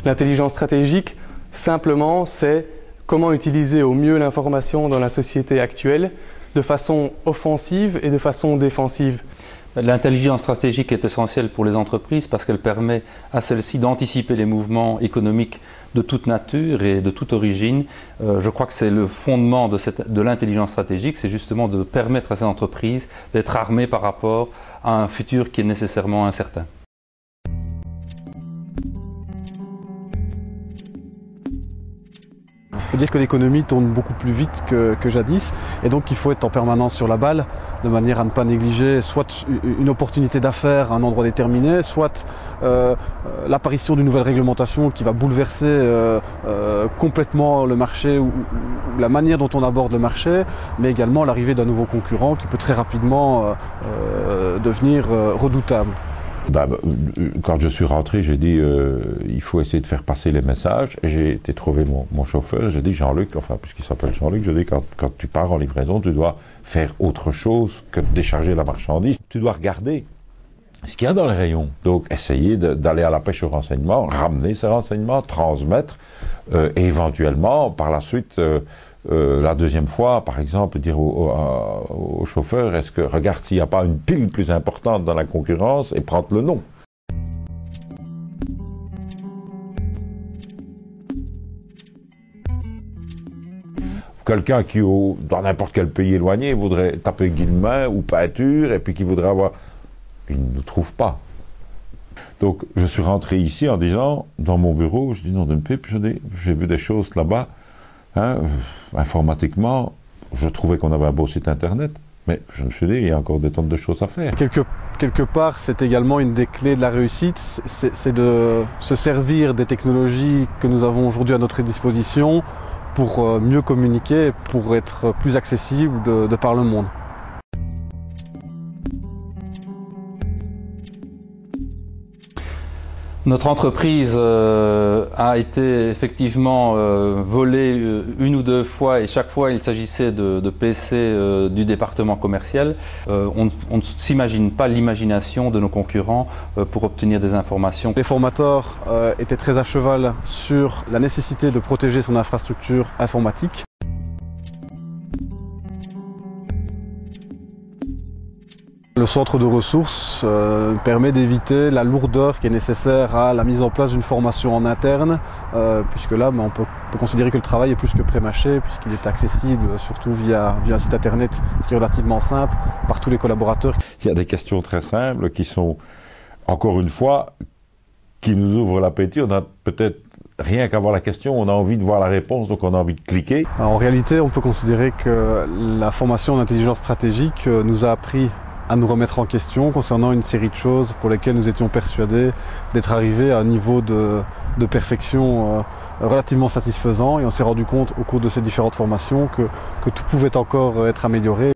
L'intelligence stratégique, simplement, c'est comment utiliser au mieux l'information dans la société actuelle de façon offensive et de façon défensive. L'intelligence stratégique est essentielle pour les entreprises parce qu'elle permet à celles-ci d'anticiper les mouvements économiques de toute nature et de toute origine. Je crois que c'est le fondement de l'intelligence stratégique, c'est justement de permettre à ces entreprises d'être armées par rapport à un futur qui est nécessairement incertain. On peut dire que l'économie tourne beaucoup plus vite que jadis et donc il faut être en permanence sur la balle de manière à ne pas négliger soit une opportunité d'affaires à un endroit déterminé, soit l'apparition d'une nouvelle réglementation qui va bouleverser complètement le marché ou la manière dont on aborde le marché, mais également l'arrivée d'un nouveau concurrent qui peut très rapidement devenir redoutable. Quand je suis rentré, j'ai dit il faut essayer de faire passer les messages. J'ai été trouver mon chauffeur, j'ai dit Jean-Luc, enfin puisqu'il s'appelle Jean-Luc, je dis quand tu pars en livraison, tu dois faire autre chose que de décharger la marchandise. Tu dois regarder ce qu'il y a dans les rayons. Donc essayer d'aller à la pêche aux renseignements, ramener ces renseignements, transmettre et éventuellement par la suite la deuxième fois, par exemple, dire au chauffeur, regarde s'il n'y a pas une pile plus importante dans la concurrence et prendre le nom. Quelqu'un qui, dans n'importe quel pays éloigné, voudrait taper Guillemin ou peinture et puis qui voudrait avoir... Il ne nous trouve pas. Donc je suis rentré ici en disant, dans mon bureau, je dis non d'une pipe, j'ai vu des choses là-bas. Informatiquement, je trouvais qu'on avait un beau site internet, mais je me suis dit, il y a encore des tonnes de choses à faire. Quelque part, c'est également une des clés de la réussite, c'est de se servir des technologies que nous avons aujourd'hui à notre disposition pour mieux communiquer, pour être plus accessible de par le monde. Notre entreprise a été effectivement volée une ou deux fois et chaque fois il s'agissait de PC du département commercial. On ne s'imagine pas l'imagination de nos concurrents pour obtenir des informations. Les formateurs étaient très à cheval sur la nécessité de protéger son infrastructure informatique. Le centre de ressources permet d'éviter la lourdeur qui est nécessaire à la mise en place d'une formation en interne, puisque là on peut considérer que le travail est plus que pré-mâché, puisqu'il est accessible surtout via un site internet, ce qui est relativement simple, par tous les collaborateurs. Il y a des questions très simples qui sont, encore une fois, qui nous ouvrent l'appétit. On a peut-être rien qu'à voir la question, on a envie de voir la réponse, donc on a envie de cliquer. Alors, en réalité, on peut considérer que la formation en intelligence stratégique nous a appris à nous remettre en question concernant une série de choses pour lesquelles nous étions persuadés d'être arrivés à un niveau de perfection relativement satisfaisant, et on s'est rendu compte au cours de ces différentes formations que tout pouvait encore être amélioré.